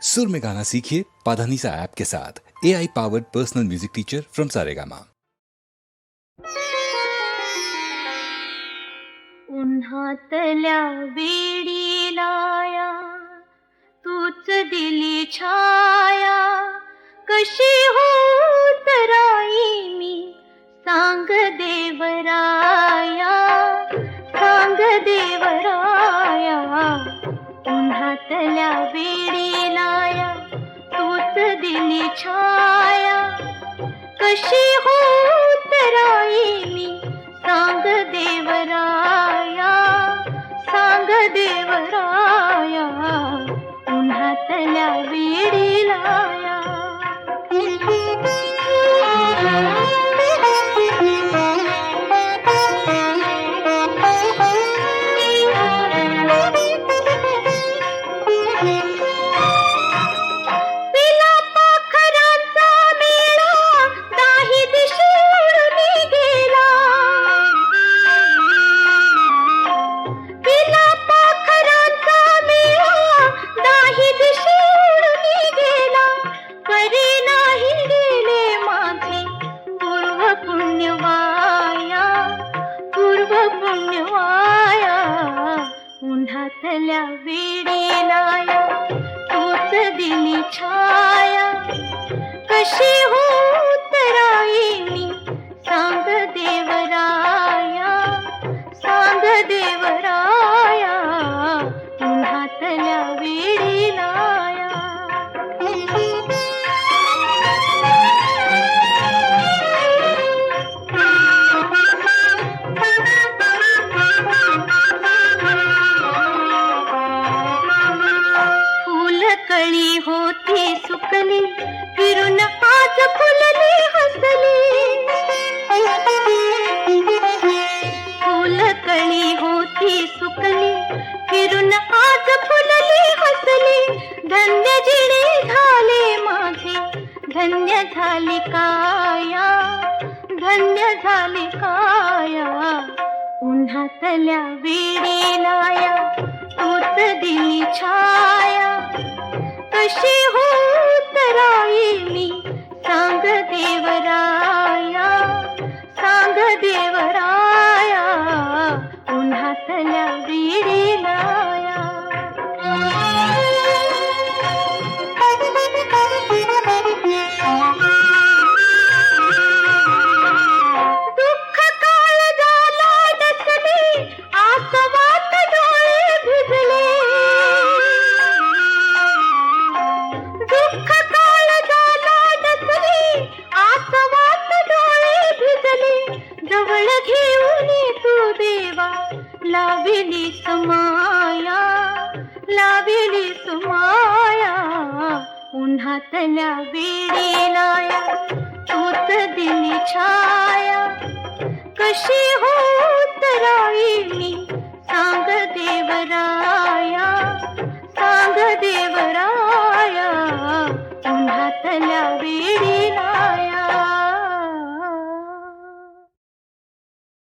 सुर में गाना सीखिए पाधानीसा ऐप के साथ। AI powered personal music teacher from Saregama. उन्हातल्या वेडीलाया तूच दिली छाया, कशी होत राई मी सांग देवराया, सांग देवराया। उन्हातल्या वेडीलाया तूच दिली छाया, कशी होत राई मी सांग देवराया, सांग देवराया। उन्हातल्या वेडीलाया उन्हातल्या वेडीलाया तूच दिली छाया, कशी होत राई मी सांग देवराया, सांग देवराया। उन्हातल्या वेडीलाया कळी होती सुकली, फिरून आज फुलली हसली। फुल कळी होती सुकली, फिरून आज फुलली हसली। धन्य जिणे झाले माझे, धन्य झाली काया, धन्य झाली काया। उन्हातल्या वेडीलाया तूच दिली छाया, कशी होत राई मी सांग देवराया, सांग देवराया। उन्हातल्या वेडीलाया दुःख काळ झाला डसले, आसवात डोळे भिजले। दुःख काळ झाला डसले, आसवात डोळे भिजले। जवळ घेऊन तू देवा लाविली समाया, लाविली समाया। उन्हातल्या वेडीलाया तूच दिली छाया, कशी होत राई मी सांग देवराया,